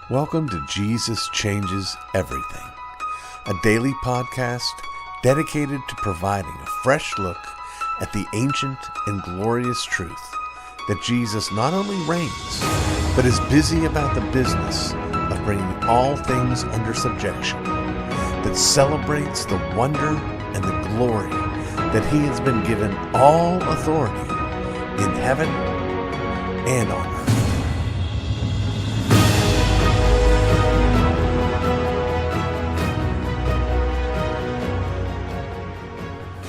Welcome to Jesus Changes Everything, a daily podcast dedicated to providing a fresh look at the ancient and glorious truth that Jesus not only reigns, but is busy about the business of bringing all things under subjection, that celebrates the wonder and the glory that he has been given all authority in heaven and on earth.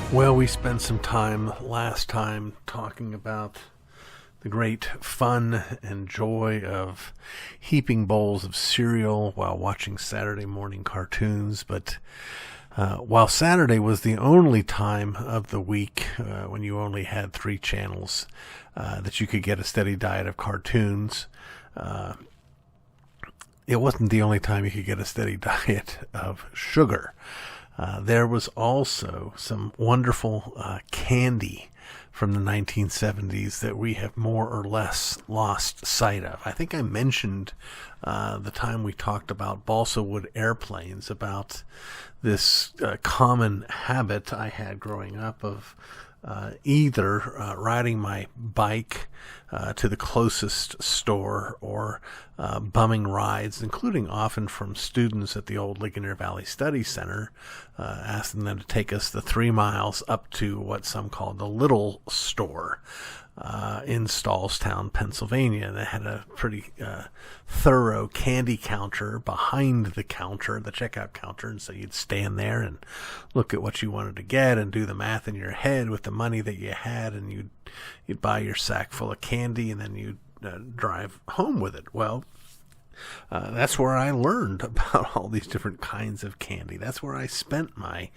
Well, we spent some time last time talking about the great fun and joy of heaping bowls of cereal while watching Saturday morning cartoons. But while Saturday was the only time of the week when you only had 3 channels that you could get a steady diet of cartoons, it wasn't the only time you could get a steady diet of sugar. There was also some wonderful candy from the 1970s that we have more or less lost sight of. I think I mentioned the time we talked about balsa wood airplanes, about this common habit I had growing up of either riding my bike to the closest store or bumming rides, including often from students at the old Ligonier Valley Study Center, asking them to take us the 3 miles up to what some called the Little Store in Stallstown, Pennsylvania. They had a pretty thorough candy counter behind the counter, the checkout counter, and so you'd stand there and look at what you wanted to get and do the math in your head with the money that you had, and you'd buy your sack full of candy, and then you'd drive home with it. Well, that's where I learned about all these different kinds of candy. That's where I spent my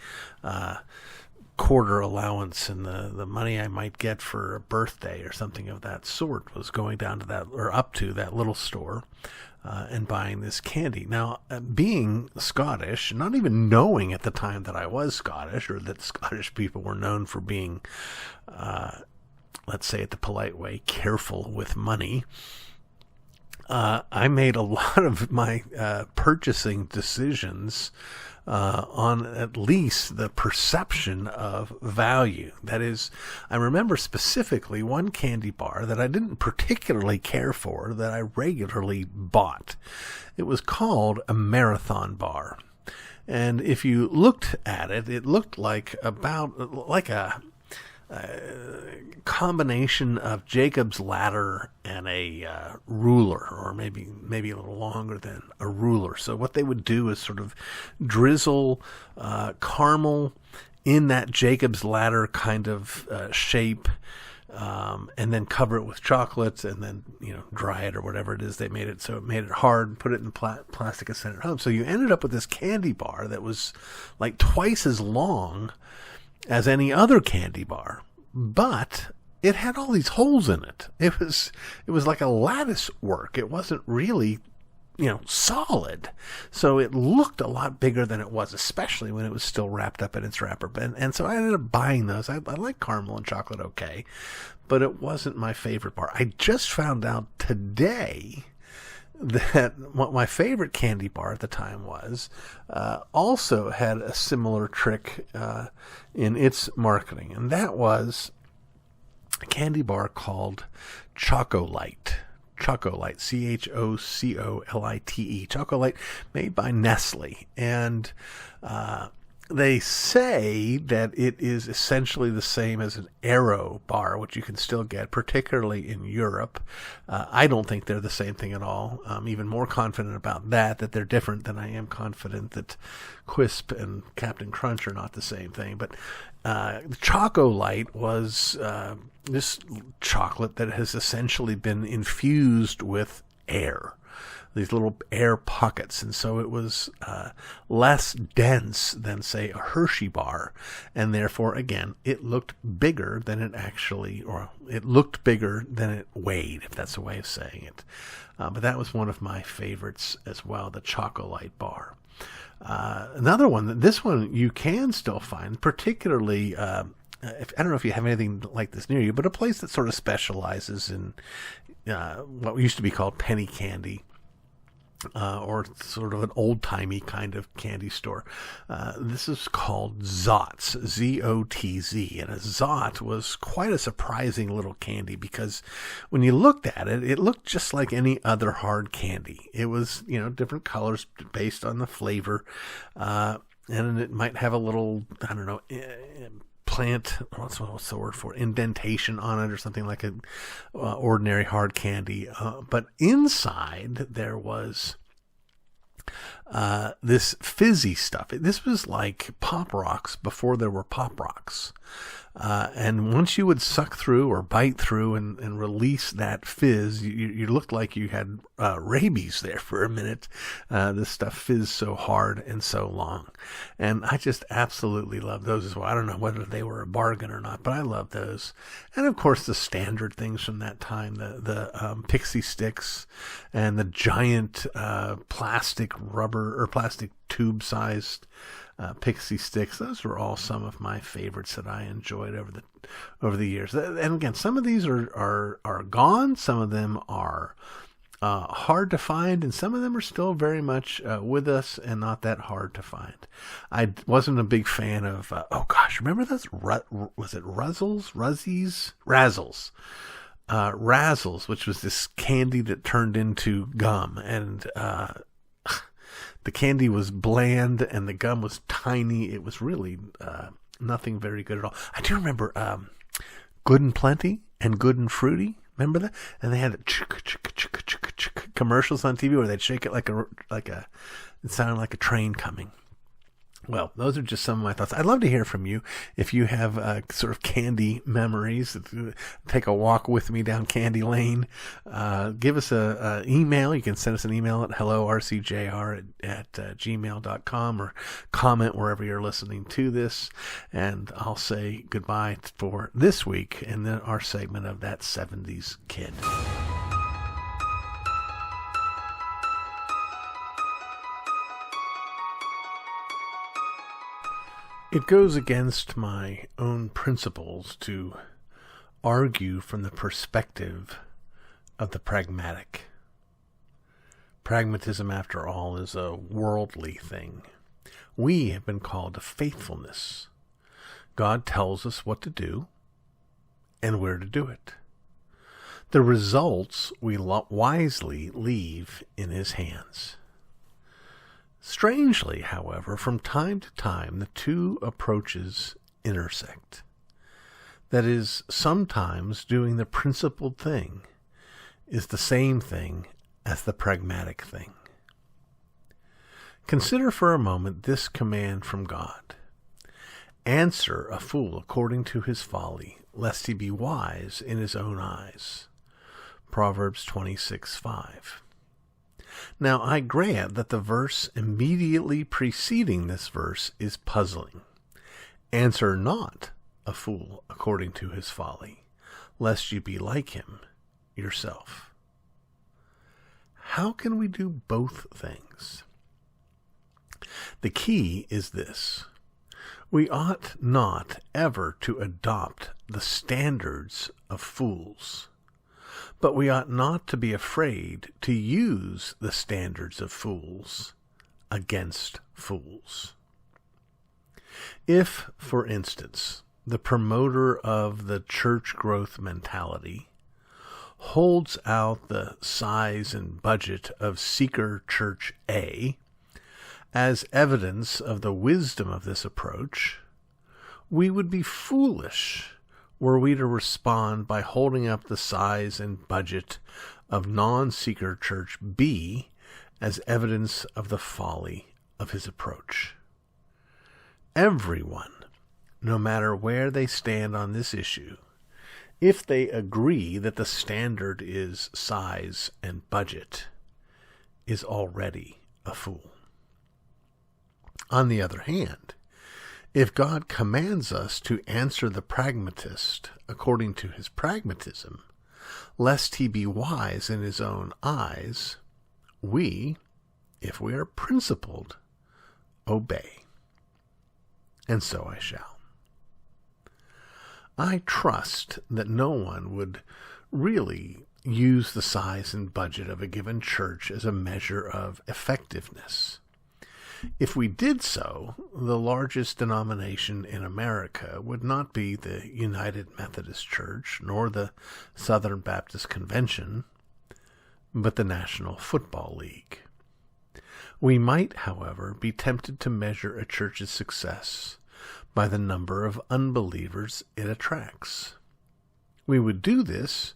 quarter allowance, and the money I might get for a birthday or something of that sort was going down to that, or up to that little store, and buying this candy. Now, being Scottish, not even knowing at the time that I was Scottish, or that Scottish people were known for being, let's say it the polite way, careful with money, I made a lot of my purchasing decisions on at least the perception of value. That is, I remember specifically one candy bar that I didn't particularly care for that I regularly bought. It was called a Marathon bar. And if you looked at it, it looked like a combination of Jacob's ladder and a ruler, or maybe a little longer than a ruler. So what they would do is sort of drizzle caramel in that Jacob's ladder kind of shape, and then cover it with chocolate, and then dry it or whatever it is they made it. So it made it hard, put it in plastic, and sent it home. So you ended up with this candy bar that was like twice as long as any other candy bar, but it had all these holes in it. It was like a lattice work. It wasn't really, solid. So it looked a lot bigger than it was, especially when it was still wrapped up in its wrapper. And so I ended up buying those. I like caramel and chocolate okay, but it wasn't my favorite bar. I just found out today that what my favorite candy bar at the time was also had a similar trick in its marketing, and that was a candy bar called Chocolite. Chocolite, Chocolite, Chocolite, made by Nestle, and they say that it is essentially the same as an Aero bar, which you can still get, particularly in Europe. I don't think they're the same thing at all. I'm even more confident about that they're different than I am confident that Quisp and Captain Crunch are not the same thing. But the Chocolite was this chocolate that has essentially been infused with air, these little air pockets, and so it was less dense than, say, a Hershey bar, and therefore, again, it looked bigger than it actually, or it looked bigger than it weighed, if that's a way of saying it. But that was one of my favorites as well, the Chocolite bar. Another one, this one you can still find, particularly I don't know if you have anything like this near you, but a place that sort of specializes in what used to be called penny candy. or sort of an old-timey kind of candy store. This is called Zotz, Z-O-T-Z, and a Zot was quite a surprising little candy because when you looked at it, it looked just like any other hard candy. It was, different colors based on the flavor, and it might have a little, I don't know, plant, what's the word for it? Indentation on it or something like a ordinary hard candy. But inside there was this fizzy stuff. This was like Pop Rocks before there were Pop Rocks. And once you would suck through or bite through and release that fizz, you looked like you had rabies there for a minute. This stuff fizzed so hard and so long. And I just absolutely love those as well. I don't know whether they were a bargain or not, but I love those. And of course, the standard things from that time, the pixie sticks and the giant plastic rubber or plastic tube-sized pixie sticks. Those were all some of my favorites that I enjoyed over the years. And again, some of these are gone. Some of them are hard to find, and some of them are still very much with us and not that hard to find. I wasn't a big fan of. Remember those? Was it Ruzzles? Ruzzies? Razzles? Razzles, which was this candy that turned into gum, and the candy was bland and the gum was tiny. It was really nothing very good at all. I do remember Good and Plenty and Good and Fruity. Remember that? And they had commercials on TV where they'd shake it it sounded like a train coming. Well, those are just some of my thoughts. I'd love to hear from you if you have sort of candy memories. Take a walk with me down candy lane. Give us an email. You can send us an email at hellorcjr@gmail.com or comment wherever you're listening to this. And I'll say goodbye for this week in our segment of That 70s Kid. It goes against my own principles to argue from the perspective of the pragmatic. Pragmatism, after all, is a worldly thing. We have been called to faithfulness. God tells us what to do and where to do it. The results we wisely leave in His hands. Strangely, however, from time to time the two approaches intersect. That is, sometimes doing the principled thing is the same thing as the pragmatic thing. Consider for a moment this command from God. Answer a fool according to his folly, lest he be wise in his own eyes. Proverbs 26:5. Now, I grant that the verse immediately preceding this verse is puzzling. Answer not a fool according to his folly, lest you be like him yourself. How can we do both things? The key is this. We ought not ever to adopt the standards of fools. But we ought not to be afraid to use the standards of fools against fools. If, for instance, the promoter of the church growth mentality holds out the size and budget of Seeker Church A as evidence of the wisdom of this approach, we would be foolish were we to respond by holding up the size and budget of non-Seeker Church B as evidence of the folly of his approach. Everyone, no matter where they stand on this issue, if they agree that the standard is size and budget, is already a fool. On the other hand, if God commands us to answer the pragmatist according to his pragmatism, lest he be wise in his own eyes, we, if we are principled, obey. And so I shall. I trust that no one would really use the size and budget of a given church as a measure of effectiveness. If we did so, the largest denomination in America would not be the United Methodist Church nor the Southern Baptist Convention, but the National Football League. We might, however, be tempted to measure a church's success by the number of unbelievers it attracts. We would do this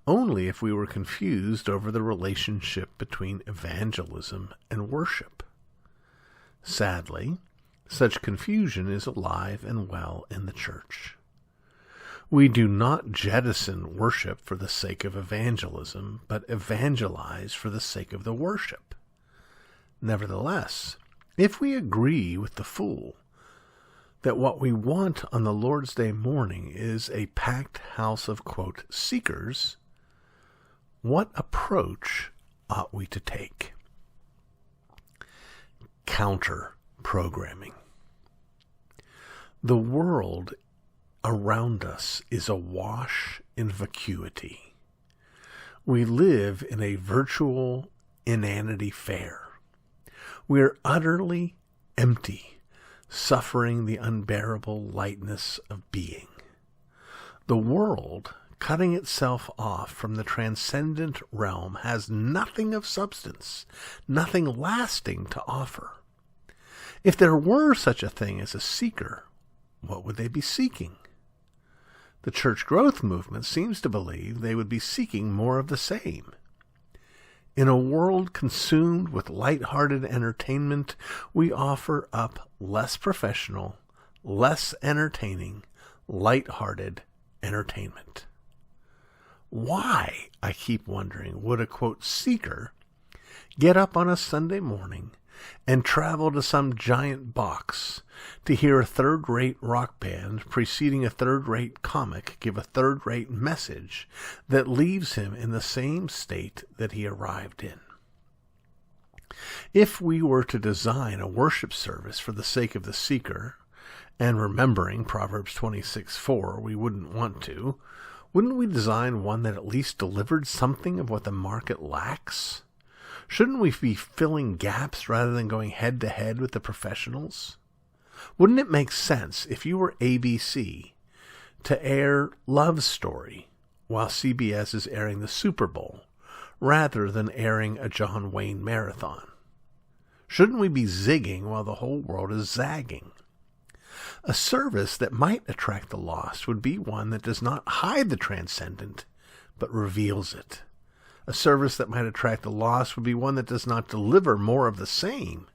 only if we were confused over the relationship between evangelism and worship. Sadly, such confusion is alive and well in the church. We do not jettison worship for the sake of evangelism, but evangelize for the sake of the worship. Nevertheless, if we agree with the fool that what we want on the Lord's Day morning is a packed house of, quote, seekers, what approach ought we to take? Counter-programming. The world around us is awash in vacuity. We live in a virtual inanity fair. We are utterly empty, suffering the unbearable lightness of being. The world, cutting itself off from the transcendent realm, has nothing of substance, nothing lasting to offer. If there were such a thing as a seeker, what would they be seeking? The church growth movement seems to believe they would be seeking more of the same. In a world consumed with light-hearted entertainment, we offer up less professional, less entertaining, light-hearted entertainment. Why, I keep wondering, would a, quote, seeker get up on a Sunday morning and travel to some giant box to hear a third-rate rock band preceding a third-rate comic give a third-rate message that leaves him in the same state that he arrived in? If we were to design a worship service for the sake of the seeker, and remembering Proverbs 26:4, we wouldn't want to, wouldn't we design one that at least delivered something of what the market lacks? Shouldn't we be filling gaps rather than going head-to-head with the professionals? Wouldn't it make sense if you were ABC to air Love Story while CBS is airing the Super Bowl, rather than airing a John Wayne marathon? Shouldn't we be zigging while the whole world is zagging? A service that might attract the lost would be one that does not hide the transcendent, but reveals it. A service that might attract the lost would be one that does not deliver more of the same,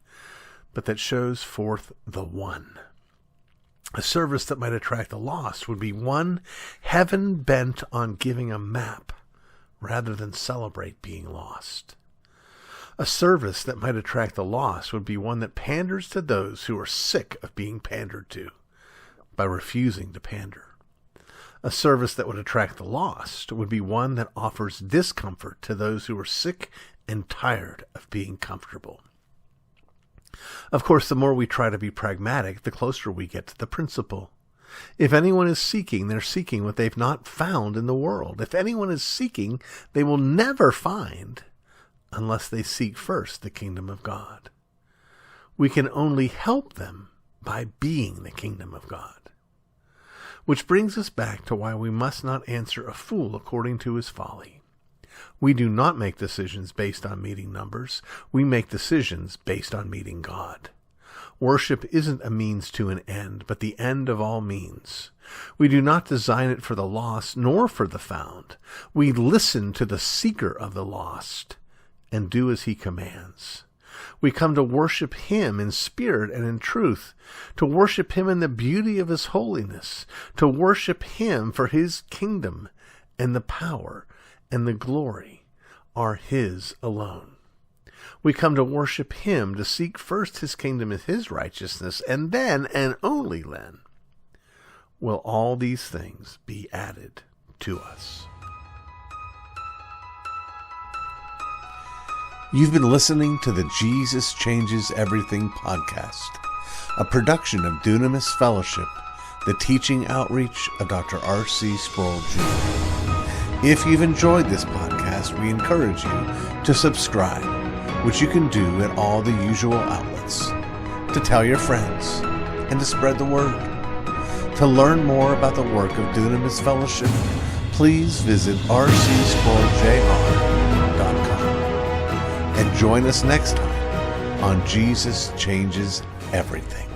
but that shows forth the one. A service that might attract the lost would be one heaven bent on giving a map rather than celebrate being lost. A service that might attract the lost would be one that panders to those who are sick of being pandered to by refusing to pander. A service that would attract the lost would be one that offers discomfort to those who are sick and tired of being comfortable. Of course, the more we try to be pragmatic, the closer we get to the principle. If anyone is seeking, they're seeking what they've not found in the world. If anyone is seeking, they will never find unless they seek first the kingdom of God. We can only help them by being the kingdom of God. Which brings us back to why we must not answer a fool according to his folly. We do not make decisions based on meeting numbers. We make decisions based on meeting God. Worship isn't a means to an end, but the end of all means. We do not design it for the lost nor for the found. We listen to the seeker of the lost and do as he commands. We come to worship him in spirit and in truth, to worship him in the beauty of his holiness, to worship him for his kingdom and the power and the glory are his alone. We come to worship him, to seek first his kingdom and his righteousness, and then, and only then, will all these things be added to us. You've been listening to the Jesus Changes Everything podcast, a production of Dunamis Fellowship, the teaching outreach of Dr. R.C. Sproul Jr. If you've enjoyed this podcast, we encourage you to subscribe, which you can do at all the usual outlets, to tell your friends, and to spread the word. To learn more about the work of Dunamis Fellowship, please visit rcsproulJR.com and join us next time on Jesus Changes Everything.